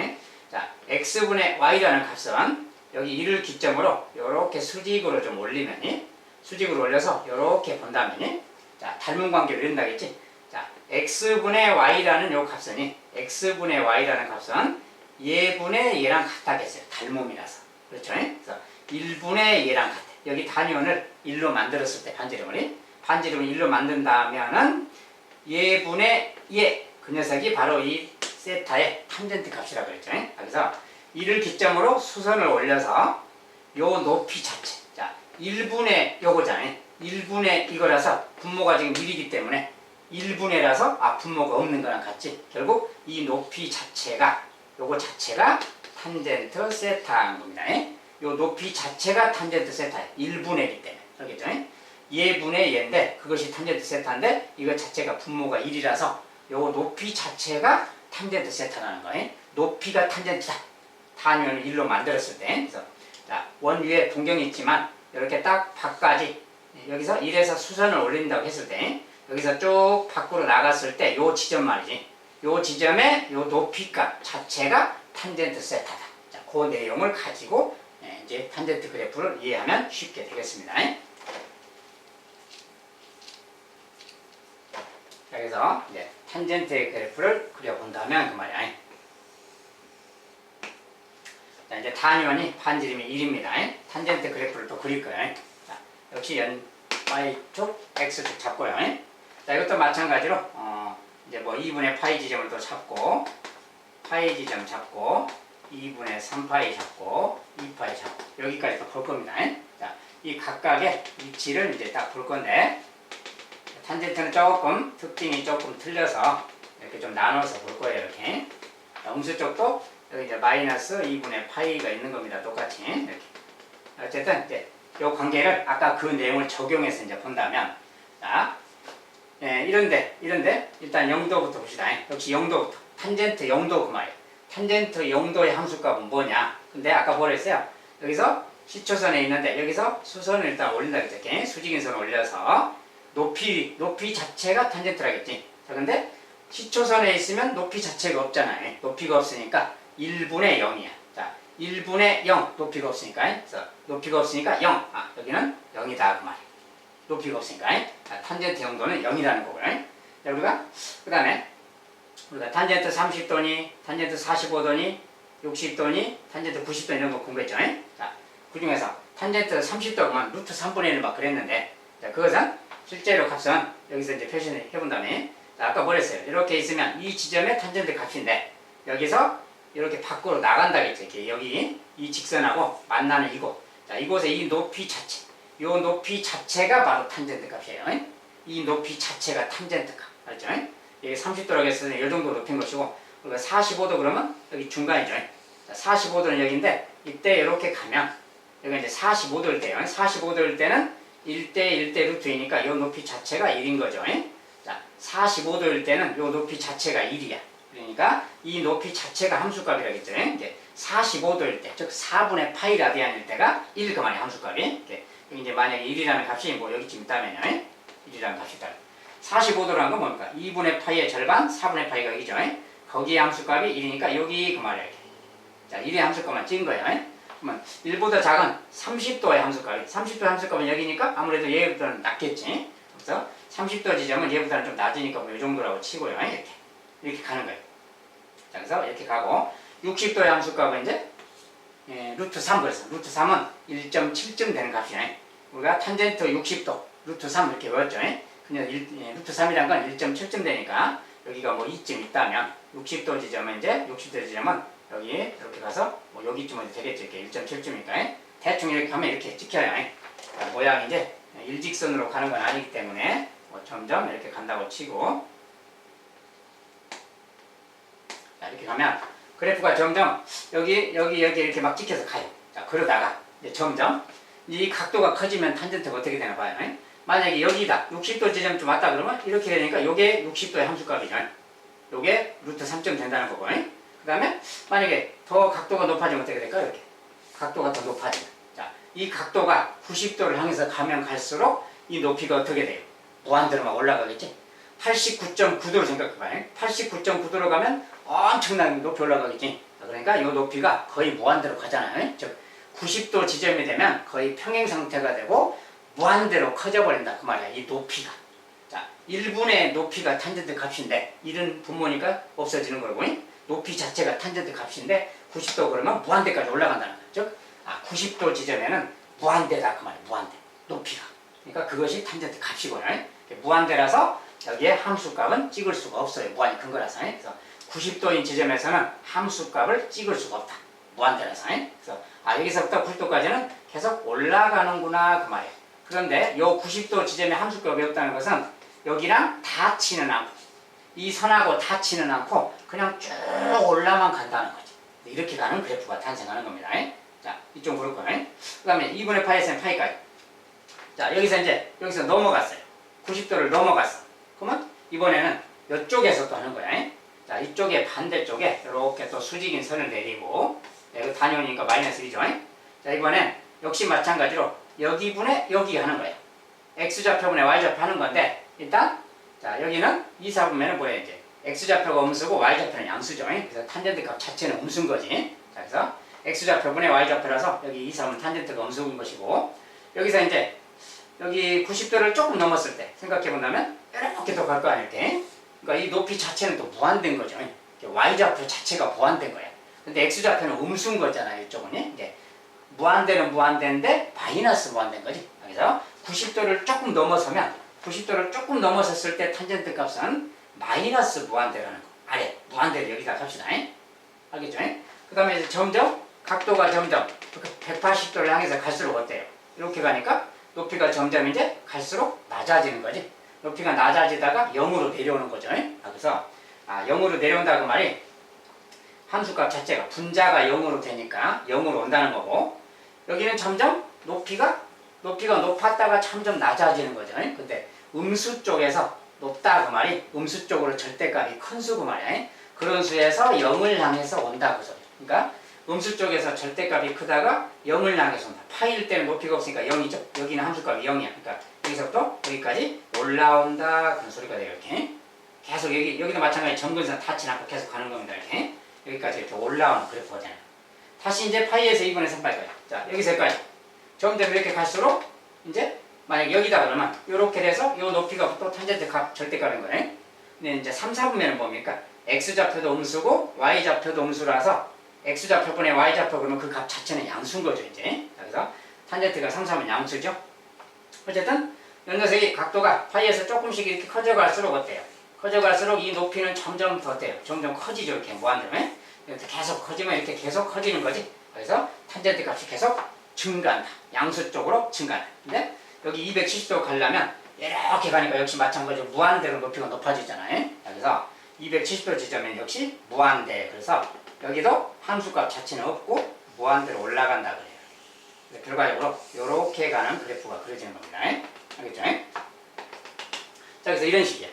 자, x분의 y라는 값은 여기 1을 기점으로 이렇게 수직으로 좀 올리면, 수직으로 올려서 이렇게 본다면, 자, 닮은 관계로 이런다겠지. 자, x분의 y라는 요 값은, x분의 y라는 값은 예분의 얘랑 같다겠어요. 닮음이라서. 그렇죠? 그래서 1분의 얘랑 같아. 여기 단위원을 1로 만들었을 때 반지름을 1로 만든다면은 예분의 예, 그 녀석이 바로 이 세타의 탄젠트 값이라고 그랬죠. 그래서 이를 기점으로 수선을 올려서 요 높이 자체, 자, 1분의 요거잖아요. 1분의 이거라서 분모가 지금 1이기 때문에 1분의라서 분모가 없는 거랑 같지. 결국 이 높이 자체가, 요거 자체가 탄젠트 세타인 겁니다. 요 높이 자체가 탄젠트 세타예요. 1분의이기 때문에. 알겠죠? 예분의 예인데 그것이 탄젠트 세타인데 이거 자체가 분모가 1이라서 요 높이 자체가 탄젠트 세타라는 거예요. 높이가 탄젠트다. 단위를 1로 만들었을 때. 그래서 자, 원 위에 동경이 있지만 이렇게 딱 밖까지 여기서 1에서 수선을 올린다고 했을 때 여기서 쭉 밖으로 나갔을 때 요 지점 말이지. 요 지점의 요 높이값 자체가 탄젠트 세타다. 자, 그 내용을 가지고 이제 탄젠트 그래프를 이해하면 쉽게 되겠습니다. 그래서 이제 탄젠트의 그래프를 그려본다면 그 말이야. 자, 이제 단위원이 반지름이 1입니다. 탄젠트 그래프를 또 그릴 거예요. 자, 역시 y축, x축 잡고요. 자, 이것도 마찬가지로 이제 뭐 2분의 파이 지점을 또 잡고 파이 지점 잡고 2분의 3파이 잡고 2파이 잡고 여기까지 또 볼 겁니다. 자, 이 각각의 위치를 이제 딱 볼 건데 탄젠트는 조금 특징이 조금 틀려서 이렇게 좀 나눠서 볼 거예요. 이렇게 음수 쪽도 여기 이제 마이너스 2분의 파이가 있는 겁니다. 똑같이 이렇게. 어쨌든 이제 이 관계를 아까 그 내용을 적용해서 이제 본다면 자, 이런데 일단 0도부터 봅시다. 역시 0도부터 탄젠트 0도 그 말이에요. 탄젠트 0도의 함수값은 뭐냐? 근데 아까 뭐라 했어요? 여기서 시초선에 있는데 여기서 수선을 일단 올린다 그랬죠. 수직인 선을 올려서 높이 자체가 탄젠트라겠지. 자, 근데 시초선에 있으면 높이 자체가 없잖아요. 높이가 없으니까 1분의 0이야. 자, 1분의 0 높이가 없으니까. 그래서 높이가 없으니까 0. 여기는 0이다 그 말이야. 높이가 없으니까. 자, 탄젠트 0도는 0이라는 거고요. 자, 우리가 그다음에 우리가 탄젠트 30도니, 탄젠트 45도니, 60도니, 탄젠트 90도 이런 거 공부했죠. 자, 그 중에서 탄젠트 30도면 루트 3분의 1 막 그랬는데, 자, 그것은 실제로 값은 여기서 이제 표시를 해본다면, 자, 아까 뭐랬어요? 이렇게 있으면 이 지점의 탄젠트 값인데, 여기서 이렇게 밖으로 나간다겠죠. 이렇게 여기 이 직선하고 만나는 이곳. 자, 이곳의 이 높이 자체. 이 높이 자체가 바로 탄젠트 값이에요. 이 높이 자체가 탄젠트 값. 알죠? 이게 30도라고 했으니 이 정도 높인 것이고, 우리가 45도 그러면 여기 중간이죠. 자, 45도는 여기인데, 이때 이렇게 가면, 여기 이제 45도일 때요. 45도일 때는 1대 1대 루트이니까 이 높이 자체가 1인 거죠. 자, 45도일 때는 이 높이 자체가 1이야. 그러니까 이 높이 자체가 함수값이라겠죠. 이제 45도일 때, 즉 4분의 파이 라디안일 때가 1 그만이 함수값이. 여기 이제 만약에 1이라는 값이 뭐 여기쯤 있다면요. 1이라는 값이 있다. 45도라는 건 뭡니까? 2분의 파이의 절반, 4분의 파이가 여기죠. 거기에 함수값이 1이니까 여기 그 말이야. 자, 1의 함수값만 찍은 거예요. 그러면 1보다 작은 30도의 함수값이, 30도의 함수값은 여기니까 아무래도 얘보다는 낮겠지. 그래서 30도 지점은 얘보다는 좀 낮으니까 뭐 이 정도라고 치고요. 이렇게 가는 거예요. 자, 그래서 이렇게 가고 60도의 함수값은 이제 루트 3 그래서 루트 3은 1.7쯤 되는 값이네. 우리가 탄젠트 60도 루트 3 이렇게 외웠죠. 그냥 루트 3이란 건 1.7쯤 되니까 여기가 뭐 2쯤 있다면 60도 지점은 이제 60도 지점은 여기 이렇게 가서 뭐 여기쯤은 되겠죠. 이렇게 1.7쯤이니까 대충 이렇게 하면 이렇게 찍혀요. 모양이 이제 일직선으로 가는 건 아니기 때문에 뭐 점점 이렇게 간다고 치고, 자, 이렇게 가면 그래프가 점점 여기 이렇게 막 찍혀서 가요. 자, 그러다가 이제 점점 이 각도가 커지면 탄젠트가 어떻게 되나 봐요. 만약에 여기다 60도 지점쯤 왔다 그러면 이렇게 되니까 요게 60도의 함수값이죠. 요게 루트 3점 된다는 거고. 그 다음에 만약에 더 각도가 높아지면 어떻게 될까요? 이렇게 각도가 더 높아지면, 자, 이 각도가 90도를 향해서 가면 갈수록 이 높이가 어떻게 돼요? 무한대로 막 올라가겠지? 89.9도로 생각해봐요. 89.9도로 가면 엄청나게 높이 올라가겠지? 그러니까 이 높이가 거의 무한대로 가잖아요. 즉 90도 지점이 되면 거의 평행 상태가 되고 무한대로 커져버린다 그 말이야. 이 높이가. 자, 1분의 높이가 탄젠트 값인데 1은 분모니까 없어지는 거고, 높이 자체가 탄젠트 값인데 90도 그러면 무한대까지 올라간다는 거죠. 즉 90도 지점에는 무한대다 그 말이야. 무한대. 높이가. 그러니까 그것이 탄젠트 값이고요. 무한대라서 여기에 함수값은 찍을 수가 없어요. 무한이 큰 거라서. 그래서 90도인 지점에서는 함수값을 찍을 수가 없다. 무한대라서. 그래서 여기서부터 90도까지는 계속 올라가는구나 그 말이에요. 그런데 이 90도 지점의 함수값이 없다는 것은 여기랑 닿지는 않고 이 선하고 닿지는 않고 그냥 쭉 올라만 간다는 거지. 이렇게 가는 그래프가 탄생하는 겁니다. 자, 이쪽 그렇고, 그 다음에 2분의 파이에서는 파이까지. 자, 여기서 넘어갔어요. 90도를 넘어갔어. 그러면 이번에는 이쪽에서 또 하는 거야. 자, 이쪽에 반대쪽에 이렇게 또 수직인 선을 내리고, 이거 단위니까 마이너스 2죠. 자, 이번엔 역시 마찬가지로 여기 분의 여기 하는 거예요. x좌표분의 y좌표 하는 건데, 일단 자, 여기는 2, 4분면은 뭐예요? 이제 x좌표가 음수고 y좌표는 양수죠. 그래서 탄젠트 값 자체는 음수인 거지. 자, 그래서 x좌표분의 y좌표라서 여기 2, 3은 탄젠트가 음수인 것이고, 여기서 이제 여기 90도를 조금 넘었을 때 생각해 본다면 이렇게 더 갈 거 아닐 때, 그러니까 이 높이 자체는 또 무한된 거죠. y좌표 자체가 무한된 거야. 근데 x좌표는 음수인 거잖아요. 이쪽은 이제 무한대는 무한대인데 마이너스 무한대인 거지. 그래서 90도를 조금 넘어서면 90도를 조금 넘어섰을 때 탄젠트 값은 마이너스 무한대라는 거. 아래 무한대를 여기다 합시다. 알겠죠? 그 다음에 이제 점점 각도가 점점 180도를 향해서 갈수록 어때요? 이렇게 가니까 높이가 점점 이제 갈수록 낮아지는 거지. 높이가 낮아지다가 0으로 내려오는 거죠. 그래서 0으로 내려온다 그 말이 함수값 자체가 분자가 0으로 되니까 0으로 온다는 거고, 여기는 점점 높이가 높았다가 점점 낮아지는 거죠. 근데 음수 쪽에서 높다 그 말이 음수 쪽으로 절대값이 큰 수 그 말이야. 그런 수에서 0을 향해서 온다 그 소리. 그러니까 음수 쪽에서 절대값이 크다가 0을 향해서 온다. 파일 때는 높이가 없으니까 0이죠. 여기는 함수값이 0이야. 그러니까 여기서부터 여기까지 올라온다 그런 소리가 돼요. 이렇게 계속 여기도 마찬가지 점근선 닿지 않고 계속 가는 겁니다. 이렇게 여기까지 이렇게 올라오는 그래프가 되는. 다시 이제 파이에서 2분의 3파이까지. 자, 여기서까지 점점 이렇게 갈수록 이제 만약 여기다 그러면 이렇게 돼서 이 높이가 또 탄젠트 값 절대값인 거예요. 근데 이제 3, 4분면은 뭡니까? x좌표도 음수고 y좌표도 음수라서 x좌표분의 y좌표 그러면 그 값 자체는 양수인 거죠. 이제 그래서 탄젠트가 3, 3은 양수죠. 어쨌든 이 녀석이 각도가 파이에서 조금씩 이렇게 커져갈수록 어때요? 커져갈수록 이 높이는 점점 더 어때요? 점점 커지죠. 이렇게 무한대로. 이렇게 계속 커지면 이렇게 계속 커지는 거지. 그래서 탄젠트 값이 계속 증가한다. 양수 쪽으로 증가한다. 근데 여기 270도 가려면 이렇게 가니까 역시 마찬가지로 무한대로 높이가 높아지잖아요. 그래서 그래서 270도 지점은 역시 무한대. 그래서 여기도 함수값 자체는 없고 무한대로 올라간다 그래요. 결과적으로 이렇게 가는 그래프가 그려지는 겁니다. 알겠죠? 자, 그래서 이런 식이야.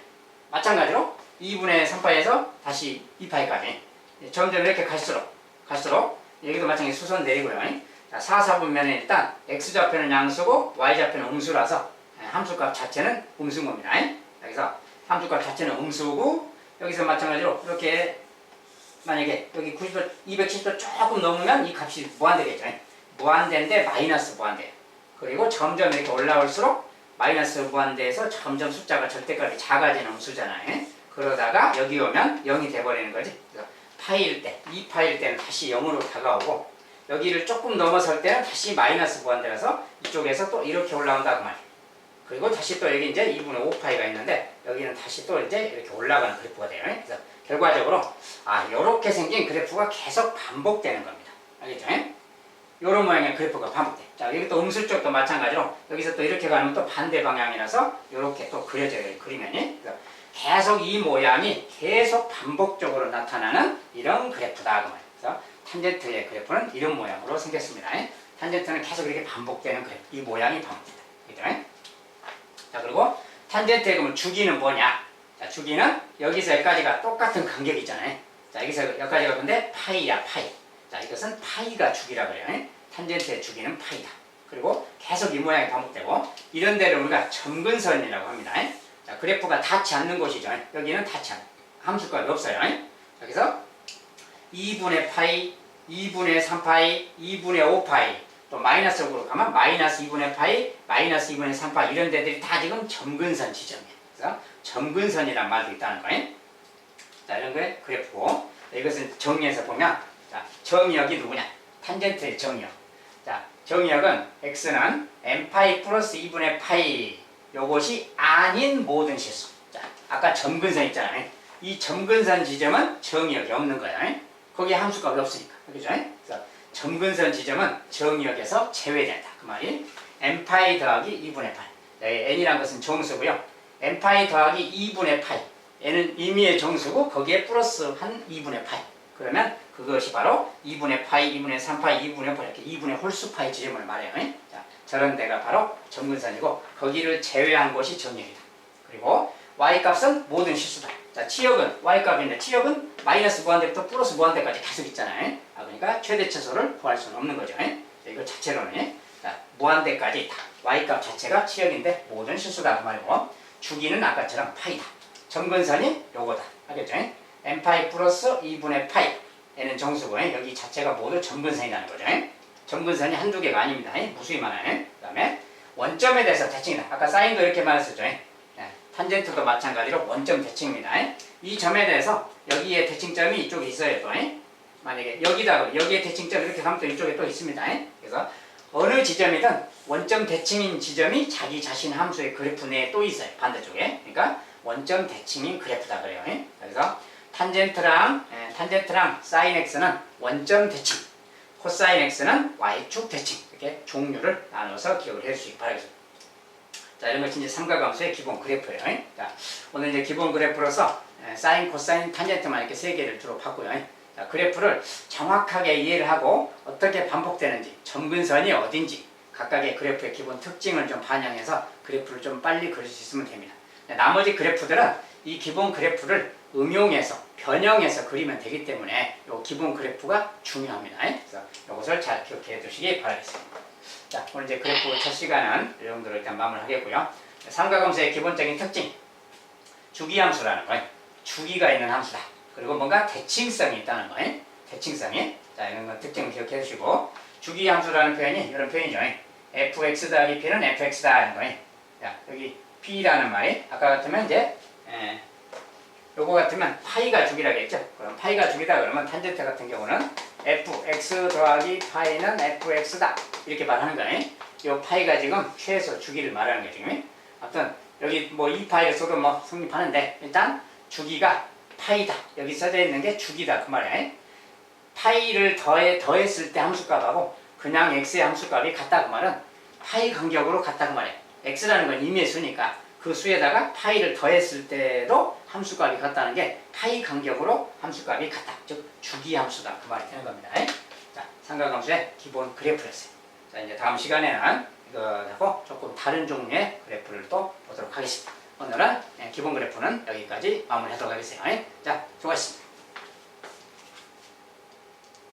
마찬가지로 2분의 3파에서 다시 2파이까지 점점 이렇게 갈수록 여기도 마찬가지 수선 내리고요. 자, 4, 4분면에 일단 x좌표는 양수고 y좌표는 음수라서 함수값 자체는 음수인 겁니다. 그래서 함수값 자체는 음수고 여기서 마찬가지로 이렇게 만약에 여기 90도, 270도 조금 넘으면 이 값이 무한대겠죠. 무한대인데 마이너스 무한대. 그리고 점점 이렇게 올라올수록 마이너스 무한대에서 점점 숫자가 절대값이 작아지는 음수잖아요. 그러다가 여기 오면 0이 돼버리는 거지. 그래서 파일 때, 2파일 때는 다시 0으로 다가오고 여기를 조금 넘어설 때는 다시 마이너스 무한대라서 이쪽에서 또 이렇게 올라온다 그 말이에요. 그리고 다시 또 여기 이제 2분의 5파이가 있는데 여기는 다시 또 이제 이렇게 올라가는 그래프가 돼요. 그래서 결과적으로 이렇게 생긴 그래프가 계속 반복되는 겁니다. 알겠죠? 이런 모양의 그래프가 반복돼. 자, 여기 또 음수 쪽도 마찬가지로 여기서 또 이렇게 가면 또 반대 방향이라서 이렇게 또 그려져요. 그리면이. 그래서 계속 이 모양이 계속 반복적으로 나타나는 이런 그래프다. 그 말이에요. 그래서 탄젠트의 그래프는 이런 모양으로 생겼습니다. 탄젠트는 계속 이렇게 반복되는 그래프. 이 모양이 반복된다. 그죠? 자, 그리고 탄젠트의 그러면 주기는 뭐냐? 자, 주기는 여기서 여기까지가 똑같은 간격이잖아요. 자, 여기서 여기까지가 근데 파이야, 파이. 자, 이것은 파이가 주기라 그래요. 탄젠트의 주기는 파이다. 그리고 계속 이 모양이 반복되고 이런 데를 우리가 점근선이라고 합니다. 자, 그래프가 닿지 않는 곳이죠. 여기는 닿지 않는 함수값이 없어요. 여기서 2분의 파이, 2분의 3파이, 2분의 5파이 또 마이너스쪽으로 가면 마이너스 2분의 파이, 마이너스 2분의 3파이 이런 데들이 다 지금 점근선 지점이에요. 그래서 점근선이란 말도 있다는 거예요. 자, 이런 게 그래프고 이것은 정의에서 보면 자, 정의역이 누구냐? 탄젠트의 정의역. 자, 정의역은 x는 n파이 플러스 2분의 파이 요것이 아닌 모든 실수. 자, 아까 점근선 있잖아요. 이 점근선 지점은 정의역이 없는 거예요. 거기에 함수값이 없으니까. 그죠? 그래서 점근선 지점은 정의역에서 제외된다. 그 말이 n파이 더하기 2분의 파이. n이란 것은 정수고요. n파이 더하기 2분의 파이. n은 임의의 정수고 거기에 플러스 한 2분의 파이. 그러면 그것이 바로 2분의 파이, 2분의 3파이, 2분의 8 이렇게 2분의 홀수파이 지점을 말해요. 자, 저런 데가 바로 점근선이고 거기를 제외한 곳이 정의역이다. 그리고 y값은 모든 실수다. 자, 치역은 y값인데 치역은 마이너스 무한대부터 플러스 무한대까지 계속 있잖아요. 그러니까 최대치수를 구할 수는 없는 거죠. 이거 자체로는 자, 무한대까지 다 y값 자체가 치역인데 모든 실수다 그 말이고 주기는 아까처럼 파이다. 점근선이 요거다. 알겠죠? n파이 플러스 2분의 파이 n은 정수고 여기 자체가 모두 점근선이라는 거죠. 점근선이 한두 개가 아닙니다. 무수히만 하네. 그 다음에 원점에 대해서 대칭이다. 아까 사인도 이렇게 말했었죠. 탄젠트도 마찬가지로 원점 대칭입니다. 이 점에 대해서 여기에 대칭점이 이쪽에 있어요. 또 만약에 여기에 대칭점 이렇게 가면 또 이쪽에 또 있습니다. 그래서 어느 지점이든 원점 대칭인 지점이 자기 자신 함수의 그래프 내에 또 있어요. 반대쪽에. 그러니까 원점 대칭인 그래프다 그래요. 그래서 탄젠트랑 사인 x는 원점 대칭, 코사인 x는 y축 대칭 이렇게 종류를 나눠서 기억을 해주시기 바라겠습니다. 자, 이런 것이 이제 삼각함수의 기본 그래프예요. 자, 오늘 이제 기본 그래프로서 사인, 코사인, 탄젠트만 이렇게 세 개를 주로 봤고요. 자, 그래프를 정확하게 이해를 하고 어떻게 반복되는지, 점근선이 어딘지 각각의 그래프의 기본 특징을 좀 반영해서 그래프를 좀 빨리 그릴 수 있으면 됩니다. 나머지 그래프들은 이 기본 그래프를 응용해서 변형해서 그리면 되기 때문에 이 기본 그래프가 중요합니다. 그래서 이것을 잘 기억해 두시기 바라겠습니다. 자, 오늘 이제 그래프 첫 시간은 이 정도로 일단 마무리하겠고요. 삼각함수의 기본적인 특징, 주기함수라는 거예요. 주기가 있는 함수다. 그리고 뭔가 대칭성이 있다는 거예요. 대칭성이. 자, 이런 거 특징을 기억해 주시고 주기함수라는 표현이 이런 표현이죠. fx 더하기 p는 fx다 하는 거예요. 자, 여기 p라는 말이 아까 같으면 이제 요거 같으면 파이가 주기라고 했죠. 그럼 파이가 주기다 그러면 탄젠트 같은 경우는 fx 더하기 파이는 fx다 이렇게 말하는 거예요. 요 파이가 지금 최소 주기를 말하는 거죠. 아무튼 여기 뭐 2파이를 써도 뭐 성립하는데 일단 주기가 파이다. 여기 써져 있는 게 주기다 그 말이에요. 파이를 더했을 때 함수값하고 그냥 x의 함수값이 같다 그 말은 파이 간격으로 같다 그 말이에요. x라는 건 임의의 수니까 그 수에다가 파이를 더했을 때도 함수값이 같다는 게 파이 간격으로 함수값이 같다. 즉 주기 함수다. 그 말이 되는 겁니다. 자, 삼각함수의 기본 그래프였어요. 자, 이제 다음 시간에는 이거하고 조금 다른 종류의 그래프를 또 보도록 하겠습니다. 오늘은 기본 그래프는 여기까지 마무리하도록 하겠습니다. 자,